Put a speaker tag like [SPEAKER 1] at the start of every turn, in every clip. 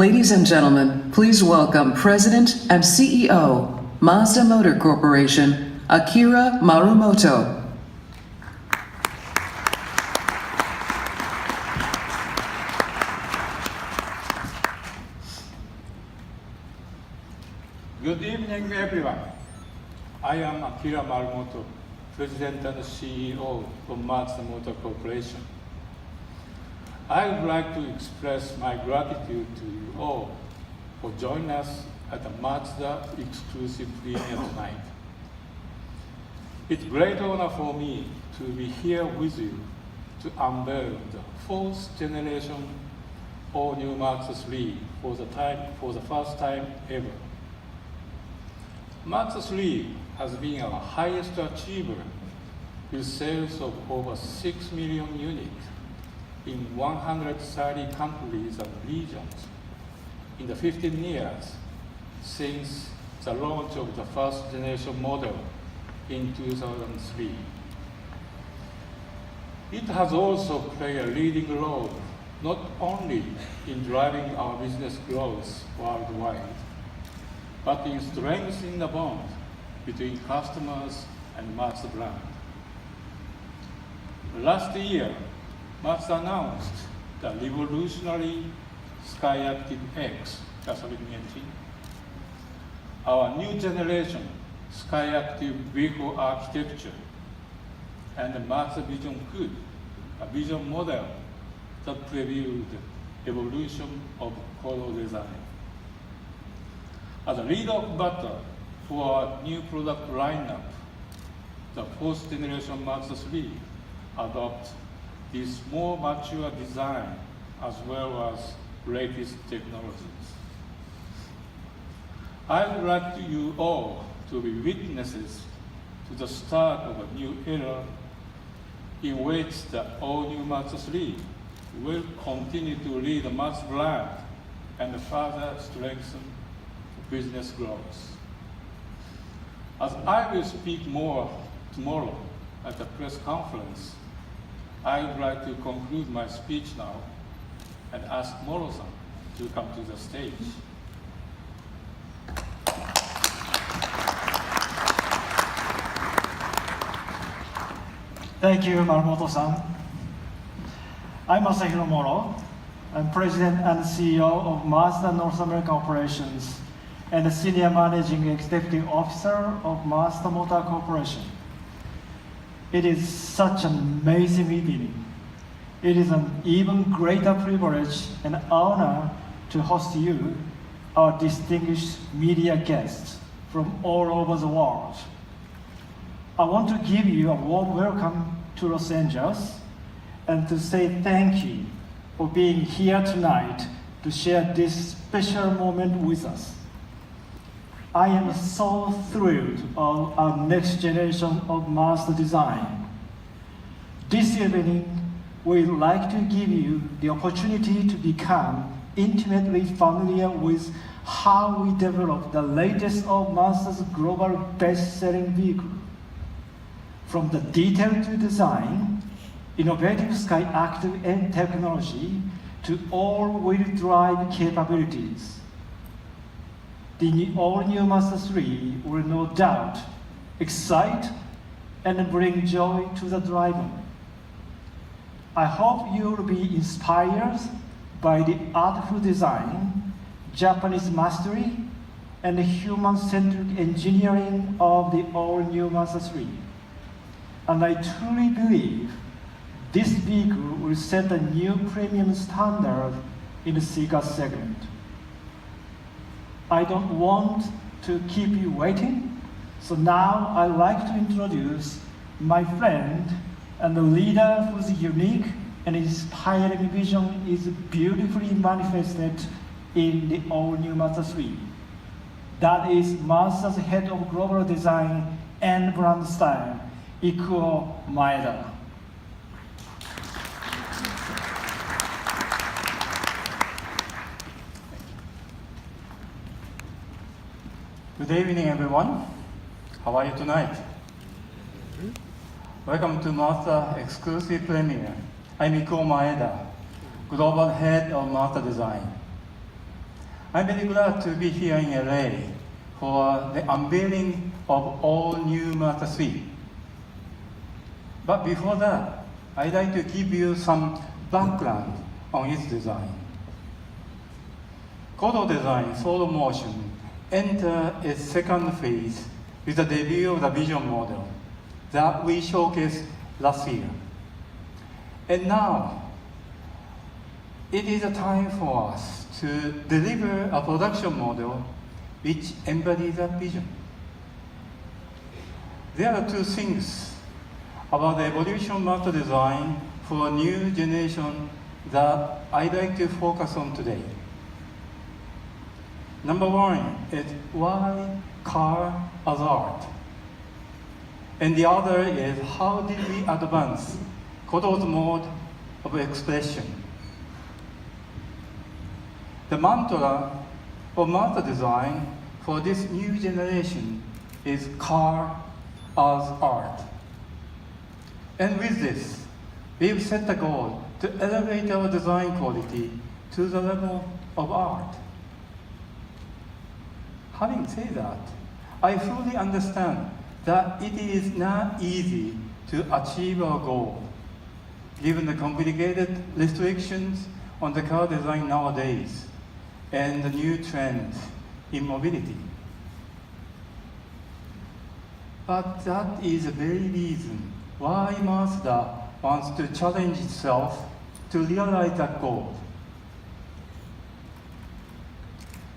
[SPEAKER 1] Ladies and gentlemen, please welcome President and CEO, Mazda Motor Corporation, Akira Marumoto.
[SPEAKER 2] Good evening, everyone. I am Akira Marumoto, President and CEO of Mazda Motor Corporation. I would like to express my gratitude to you all for joining us at the Mazda exclusive premiere tonight. It's a great honor for me to be here with you to unveil the fourth generation all-new Mazda3 for the first time ever. Mazda3 has been our highest achiever with sales of over 6 million units in 130 countries and regions in the 15 years since the launch of the first generation model in 2003. It has also played a leading role not only in driving our business growth worldwide, but in strengthening the bond between customers and Mazda brand. Last year, Mazda announced the revolutionary Skyactiv X gasoline engine, our new generation Skyactiv vehicle architecture, and the Mazda Vision Hood, a vision model that previewed the evolution of color design. As a lead of battle for our new product lineup, the fourth generation Mazda3 adopts this more mature design as well as latest technologies. I would like you all to be witnesses to the start of a new era in which the all-new Mazda3 will continue to lead the Mazda brand and further strengthen business growth. As I will speak more tomorrow at the press conference, I would like to conclude my speech now and ask Moro-san to come to the stage.
[SPEAKER 3] Thank you, Marumoto-san. I'm Masahiro Moro. I'm President and CEO of Mazda North American Operations and the Senior Managing Executive Officer of Mazda Motor Corporation. It is such an amazing evening. It is an even greater privilege and honor to host you, our distinguished media guests from all over the world. I want to give you a warm welcome to Los Angeles and to say thank you for being here tonight to share this special moment with us. I am so thrilled of our next generation of Mazda design. This evening, we'd like to give you the opportunity to become intimately familiar with how we develop the latest of Mazda's global best-selling vehicle. From the detail to design, innovative Skyactiv and technology, to all-wheel drive capabilities. The all-new Mazda3 will no doubt excite and bring joy to the driver. I hope you will be inspired by the artful design, Japanese mastery, and the human-centric engineering of the all-new Mazda3. And I truly believe this vehicle will set a new premium standard in the seeker segment. I don't want to keep you waiting, so now I'd like to introduce my friend and the leader whose unique and inspiring vision is beautifully manifested in the all-new Mazda3. That is Mazda's head of global design and brand style, Ikuo Maeda.
[SPEAKER 4] Good evening, everyone. How are you tonight? Welcome to Mazda exclusive premiere. I'm Ikuo Maeda, Global Head of Mazda Design. I'm very glad to be here in LA for the unveiling of all new Mazda 3. But before that, I'd like to give you some background on its design. Kodo Design Solo Motion entered its second phase with the debut of the Vision model that we showcased last year. And now, it is a time for us to deliver a production model which embodies that vision. There are two things about the evolution of Mazda design for a new generation that I'd like to focus on today. Number one is why car as art? And the other is how did we advance Kodo's mode of expression? The mantra of Mazda design for this new generation is car as art. And with this, we've set the goal to elevate our design quality to the level of art. Having said that, I fully understand that it is not easy to achieve our goal, given the complicated restrictions on the car design nowadays and the new trends in mobility. But that is the very reason why Mazda wants to challenge itself to realize that goal.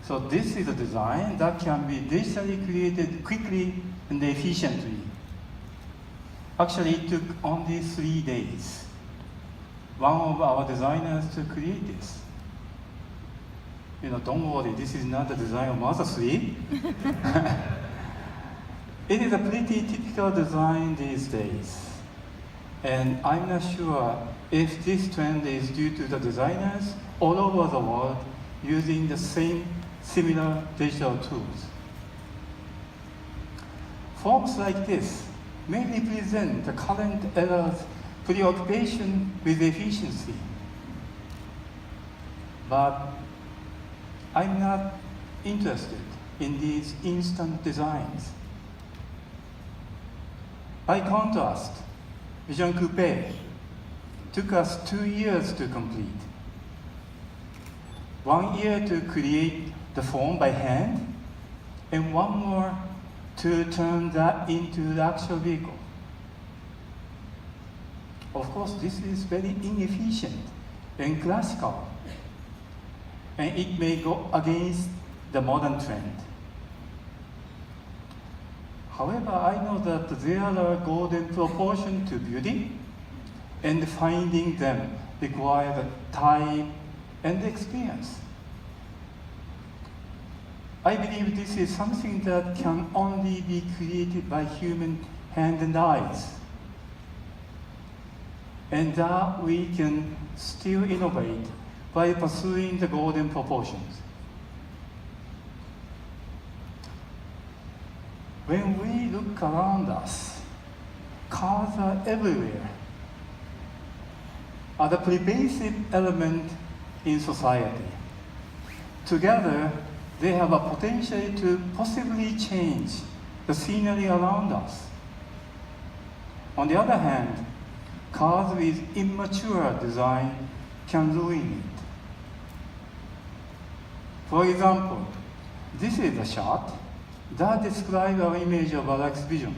[SPEAKER 4] So this is a design that can be digitally created quickly and efficiently. Actually, it took only 3 days. One of our designers to create this. Don't worry, this is not the design of Mazda3. It is a pretty typical design these days. And I'm not sure if this trend is due to the designers all over the world using the similar digital tools. Forms like this may represent the current era's preoccupation with efficiency. But I'm not interested in these instant designs. By contrast, Vision Coupe took us 2 years to complete. 1 year to create the form by hand, and 1 more to turn that into the actual vehicle. Of course, this is very inefficient and classical, and it may go against the modern trend. However, I know that there are golden proportions to beauty, and finding them requires time and experience. I believe this is something that can only be created by human hand and eyes, and that we can still innovate by pursuing the golden proportions. When we look around us, cars are everywhere, are the pervasive element in society. Together, they have a potential to possibly change the scenery around us. On the other hand, cars with immature design can ruin it. For example, this is a shot that describes our image of Alex Vision.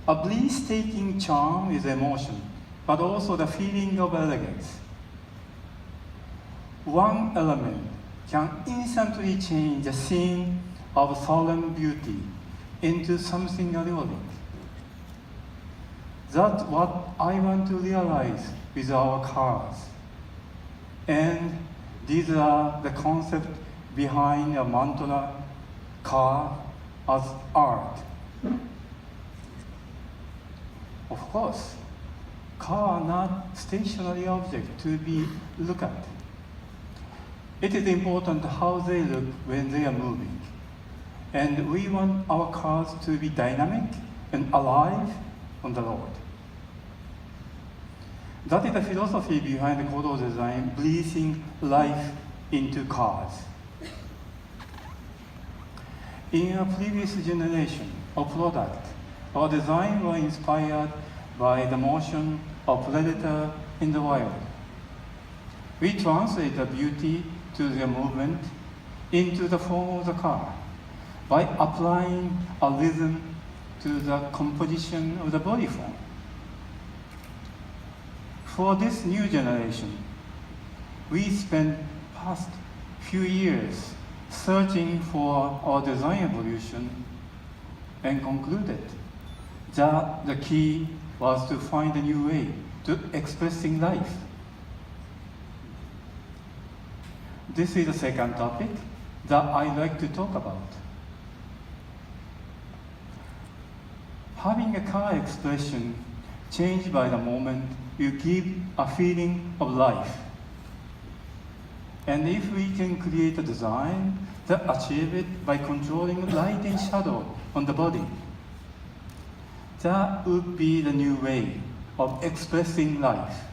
[SPEAKER 4] A breathtaking charm is emotion, but also the feeling of elegance. One element can instantly change the scene of solemn beauty into something alluring. That's what I want to realize with our cars. And these are the concepts behind a mantra, car as art. Of course, cars are not stationary objects to be looked at. It is important how they look when they are moving. And we want our cars to be dynamic and alive on the road. That is the philosophy behind the Kodo design, breathing life into cars. In a previous generation of product, our design was inspired by the motion of predator in the wild. We translate the beauty to their movement into the form of the car by applying a rhythm to the composition of the body form. For this new generation, we spent past few years searching for our design evolution and concluded that the key was to find a new way to expressing life. This is the second topic that I'd like to talk about. Having a car expression changed by the moment you give a feeling of life. And if we can create a design that achieve it by controlling light and shadow on the body, that would be the new way of expressing life.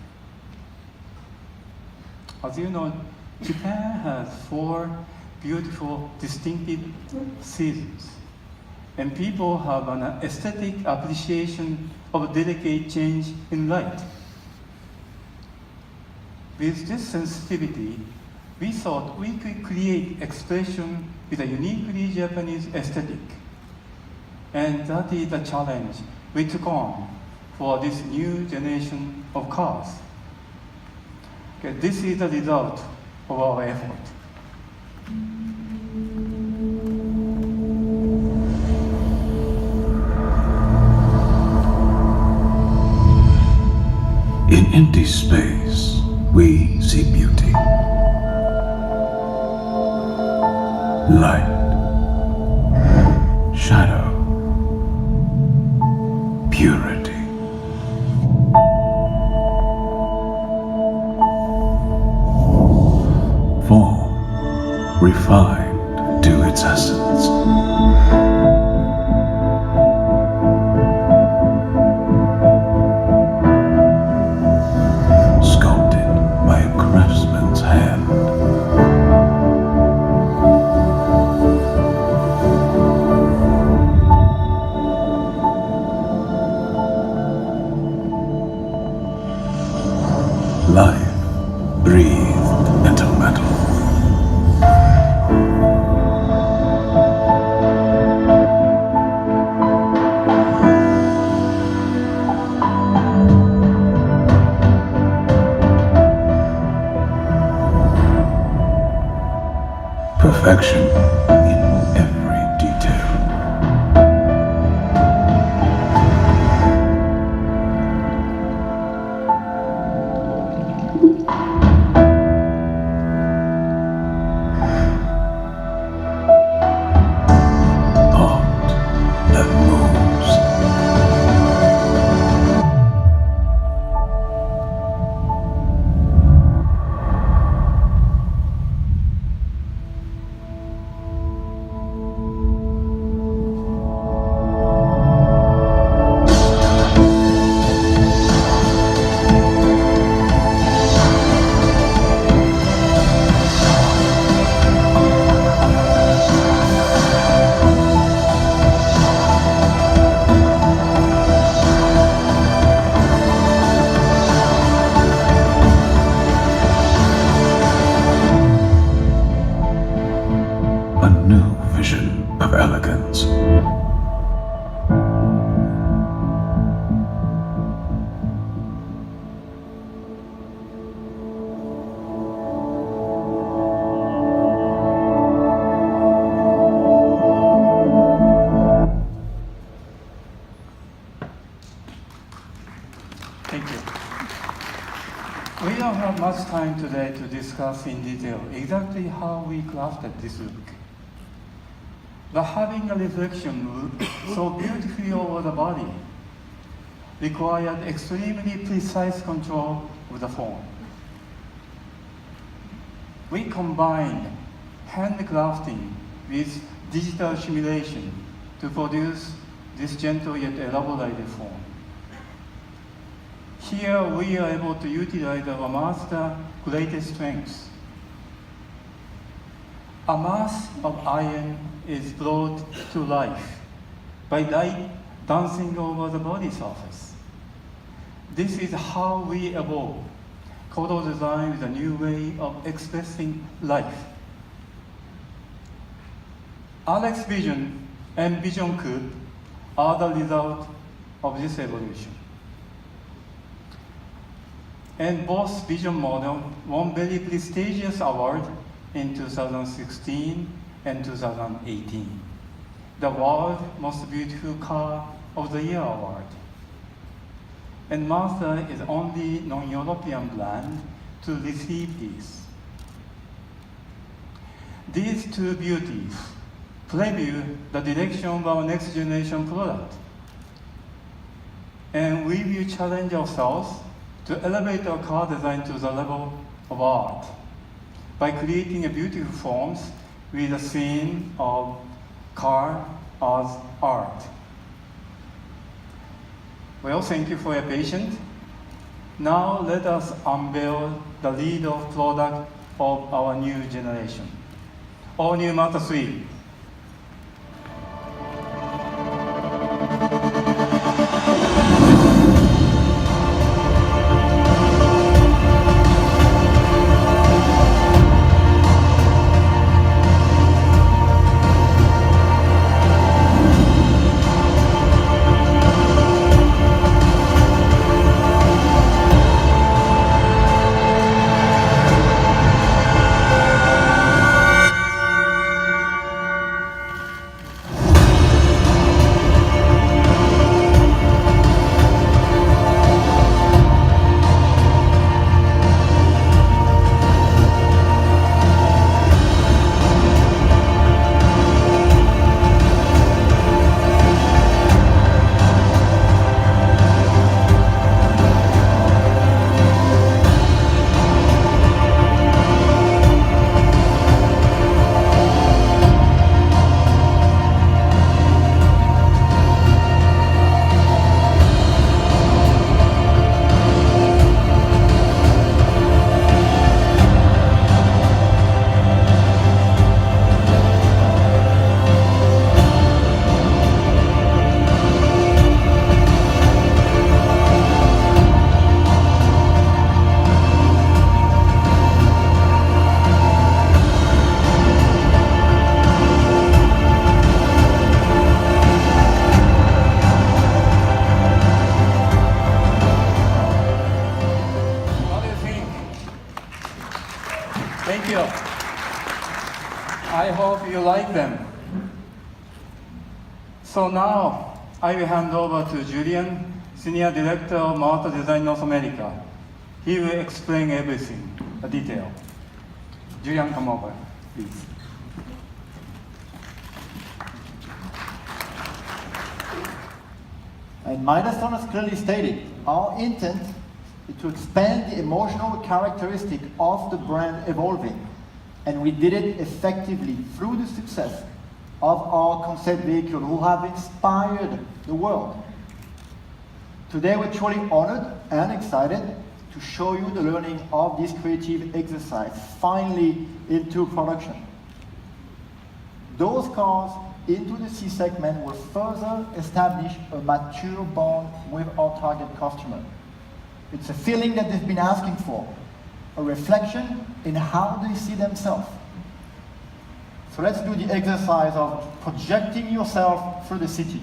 [SPEAKER 4] As you know, Japan has 4 beautiful, distinctive seasons, and people have an aesthetic appreciation of delicate change in light. With this sensitivity, we thought we could create expression with a uniquely Japanese aesthetic. And that is the challenge we took on for this new generation of cars. Okay, this is the result of our effort.
[SPEAKER 5] In empty space, we see beauty. Light, shadow, purity. Form, refined to its essence. Sculpted by a craftsman's hand. Life breathed into metal. Perfection in every detail. Art that moves. A new vision of elegance.
[SPEAKER 4] Thank you. We don't have much time today to discuss in detail exactly how we crafted this look. But having a reflection look so beautifully over the body required extremely precise control of the form. We combined handcrafting with digital simulation to produce this gentle yet elaborated form. Here we are able to utilize our Mazda greatest strengths. a mass of iron is brought to life by light dancing over the body surface. This is how we evolve. Kodo design is a new way of expressing life. Alex's vision and Vision Coupe are the result of this evolution. And both Vision model won very prestigious award in 2016 and 2018. The World Most Beautiful Car of the Year award. And Mazda is only non-European brand to receive these. These two beauties preview the direction of our next generation product. And we will challenge ourselves to elevate our car design to the level of art by creating a beautiful forms with a scene of car as art. Well, thank you for your patience. Now let us unveil the lead of product of our new generation. All new Mazda3. Thank you. I hope you like them. So now I will hand over to Julian, Senior Director of Mazda Design North America. He will explain everything, the detail. Julian, come over, please.
[SPEAKER 6] And milestone has clearly stated, our intent is to expand the emotional characteristic of the brand evolving. And we did it effectively through the success of our concept vehicle who have inspired the world. Today we're truly honored and excited to show you the learning of this creative exercise finally into production. Those cars into the C segment will further establish a mature bond with our target customer. It's a feeling that they've been asking for, a reflection in how they see themselves. So let's do the exercise of projecting yourself through the city,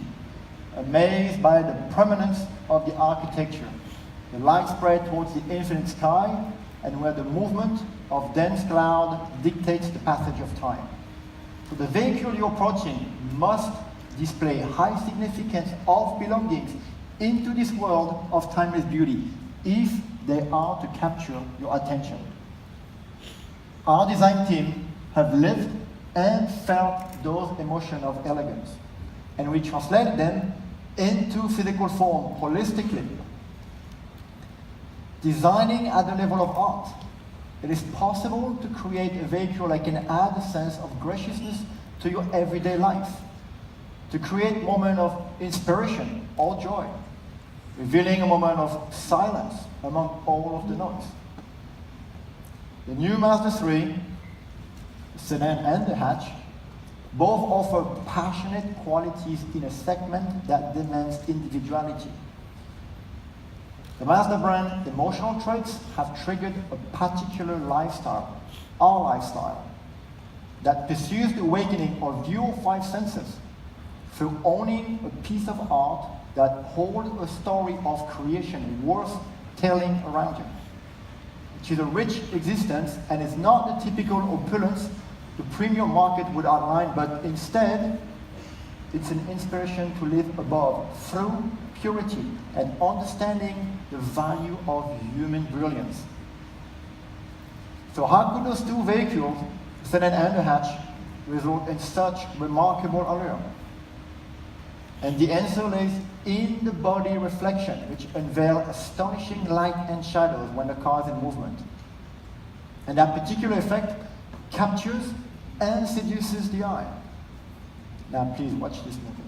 [SPEAKER 6] amazed by the prominence of the architecture, the light spread towards the infinite sky, and where the movement of dense cloud dictates the passage of time. So the vehicle you're approaching must display high significance of belongings into this world of timeless beauty if they are to capture your attention. Our design team have lived and felt those emotions of elegance, and we translate them into physical form holistically. Designing at the level of art, it is possible to create a vehicle that can add a sense of graciousness to your everyday life, to create a moment of inspiration or joy, revealing a moment of silence among all of the noise. The new Mazda3 sedan and the hatch, both offer passionate qualities in a segment that demands individuality. The Mazda brand emotional traits have triggered a particular lifestyle, our lifestyle, that pursues the awakening of your five senses through owning a piece of art that holds a story of creation worth telling around you. It is a rich existence and is not the typical opulence the premium market would outline, but instead, it's an inspiration to live above through purity and understanding the value of human brilliance. So how could those two vehicles, sedan and the hatch, result in such remarkable allure? And the answer lays in the body reflection, which unveil astonishing light and shadows when the car is in movement. And that particular effect captures and seduces the eye. Now please watch this movie.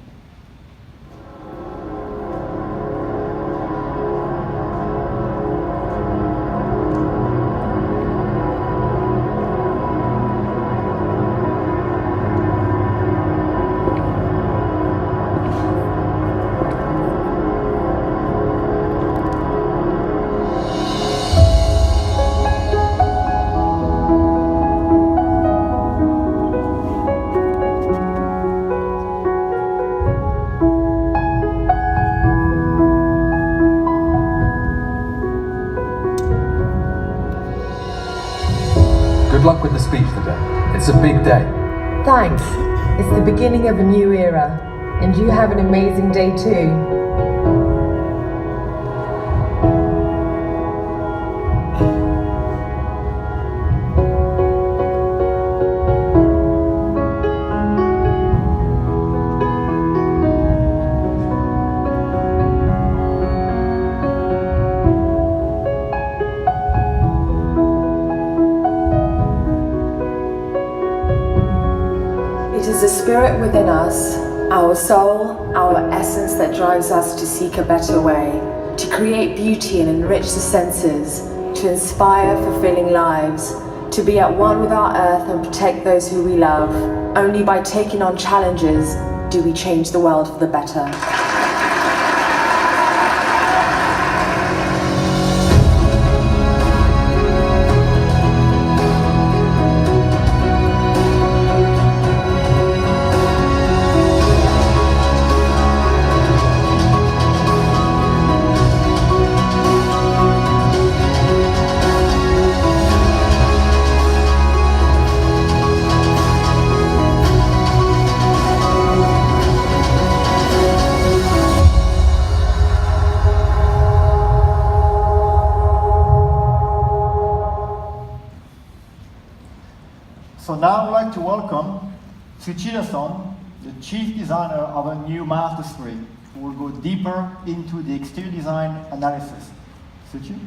[SPEAKER 7] Good luck with the speech today. It's a big day.
[SPEAKER 8] Thanks. It's the beginning of a new era, and you have an amazing day too. It is the spirit within us, our soul, our essence that drives us to seek a better way, to create beauty and enrich the senses, to inspire fulfilling lives, to be at one with our earth and protect those who we love. Only by taking on challenges do we change the world for the better.
[SPEAKER 6] So now I'd like to welcome Tsuchida-san, the chief designer of a new Mazda3, who will go deeper into the exterior design analysis. Tsuchi?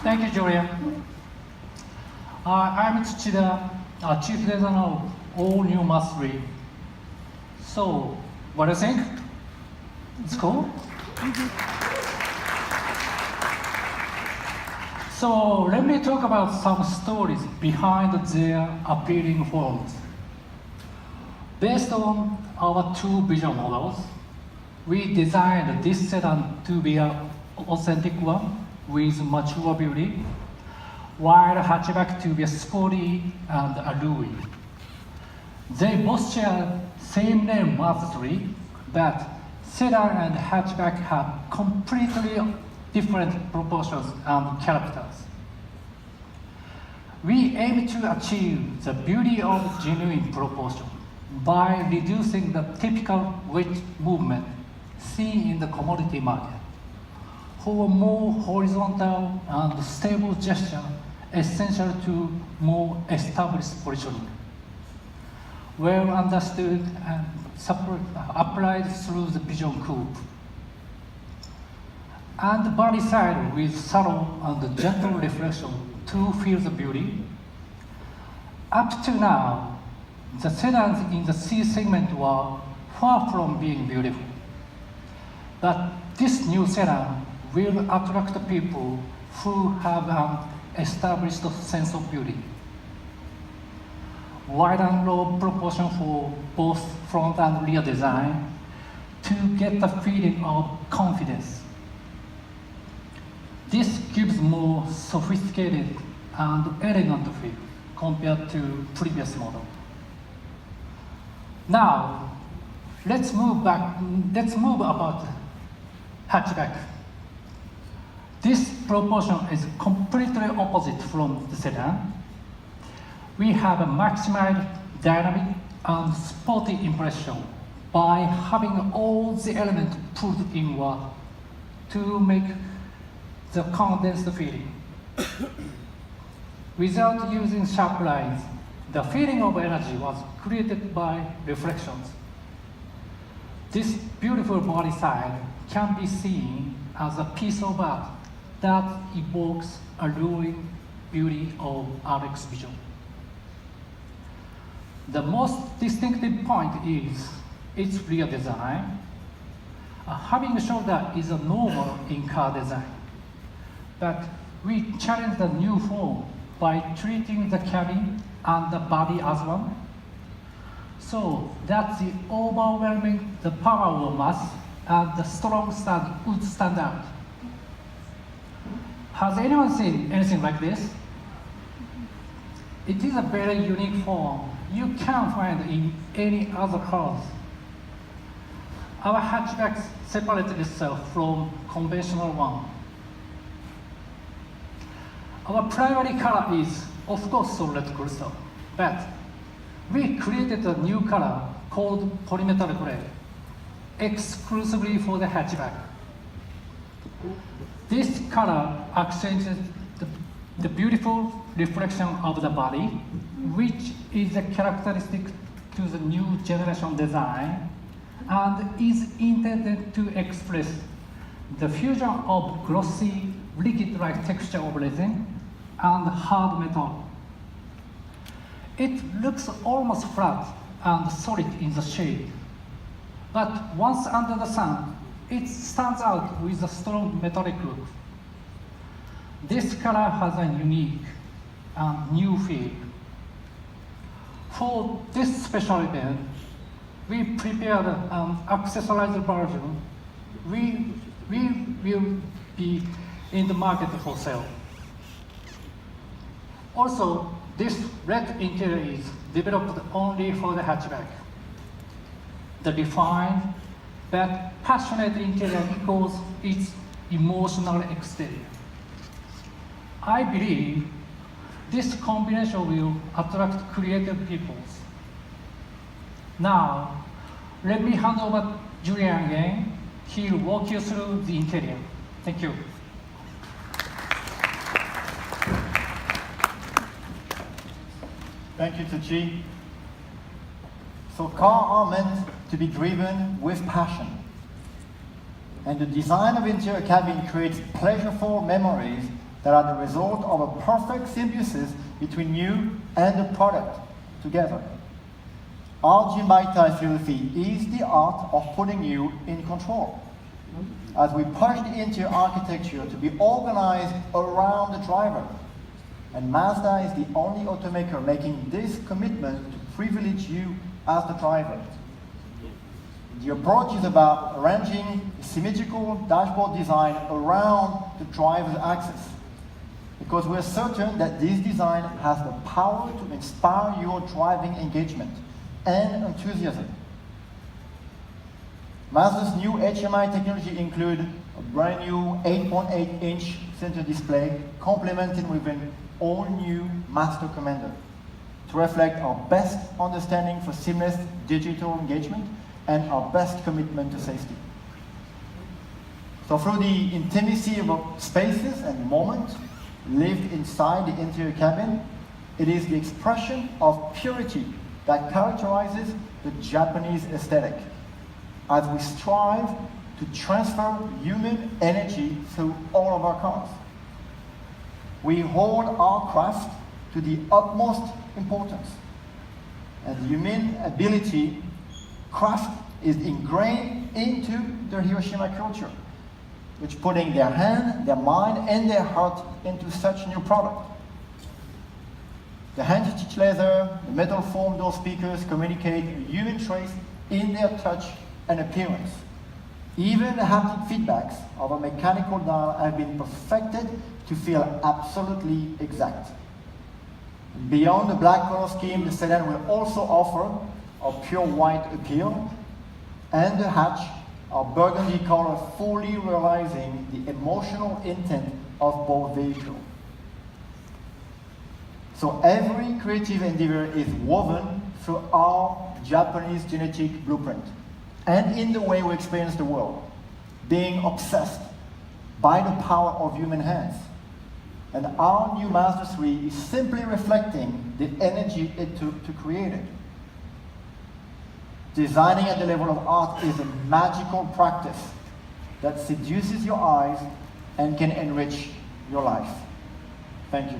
[SPEAKER 9] Thank you, Julian. I'm Tsuchida, chief designer of all new Mazda3. So, what do you think? It's cool? So let me talk about some stories behind their appealing forms. Based on our two vision models, we designed this sedan to be an authentic one with mature beauty, while hatchback to be sporty and alluring. They both share same name Mazda3, but sedan and hatchback have completely different proportions and characters. We aim to achieve the beauty of genuine proportion by reducing the typical weight movement seen in the commodity market for a more horizontal and stable gesture essential to more established positioning, well understood and applied through the vision coupe. And body side with subtle and gentle reflection to feel the beauty. Up to now, the sedans in the C segment were far from being beautiful. But this new sedan will attract people who have an established sense of beauty. Wide and low proportion for both front and rear design to get the feeling of confidence. This gives more sophisticated and elegant feel compared to previous model. Now, let's move about hatchback. This proportion is completely opposite from the sedan. We have a maximized dynamic and sporty impression by having all the elements pulled inward to make the condensed feeling. Without using sharp lines, the feeling of energy was created by reflections. This beautiful body side can be seen as a piece of art that evokes alluring beauty of RX vision. The most distinctive point is its rear design. Having a shoulder is a normal in car design, but we challenge the new form by treating the cabin and the body as one, so that the overwhelming the power of mass and the strong stand would stand out. Has anyone seen anything like this? It is a very unique form you can't find in any other cars. Our hatchback separated itself from conventional one. Our primary color is, of course, solid crystal, but we created a new color called polymetal gray, exclusively for the hatchback. This color accents the beautiful reflection of the body, which is a characteristic to the new generation design and is intended to express the fusion of glossy, liquid-like texture of resin and hard metal. It looks almost flat and solid in the shade, but once under the sun, it stands out with a strong metallic look. This color has a unique and new feel. For this special event, we prepared an accessorized version. We will be in the market for sale. Also, this red interior is developed only for the hatchback. The refined but passionate interior echoes its emotional exterior. I believe this combination will attract creative people. Now, let me hand over to Julian again. He'll walk you through the interior. Thank you.
[SPEAKER 6] Thank you, Tsuchi. So cars are meant to be driven with passion. And the design of interior cabin creates pleasurable memories that are the result of a perfect symbiosis between you and the product together. Our Jinbaitai philosophy is the art of putting you in control. As we push the interior architecture to be organized around the driver, and Mazda is the only automaker making this commitment to privilege you as the driver. The approach is about arranging a symmetrical dashboard design around the driver's axis, because we're certain that this design has the power to inspire your driving engagement and enthusiasm. Mazda's new HMI technology includes a brand new 8.8-inch center display, complemented with an all-new Master Commander to reflect our best understanding for seamless digital engagement and our best commitment to safety. So through the intimacy of spaces and moments lived inside the interior cabin, it is the expression of purity that characterizes the Japanese aesthetic, as we strive to transfer human energy through all of our cars. We hold our craft to the utmost importance, and human craft is ingrained into the Hiroshima culture. which putting their hand, their mind, and their heart into such new product. The hand-stitched leather, the metal foam door speakers communicate a human trace in their touch and appearance. Even the haptic feedbacks of a mechanical dial have been perfected to feel absolutely exact. Beyond the black color scheme, the sedan will also offer a pure white appeal, and the hatch, a burgundy color, fully realizing the emotional intent of both vehicles. So every creative endeavor is woven through our Japanese genetic blueprint and in the way we experience the world, being obsessed by the power of human hands. And our new Mazda 3 is simply reflecting the energy it took to create it. Designing at the level of art is a magical practice that seduces your eyes and can enrich your life. Thank you.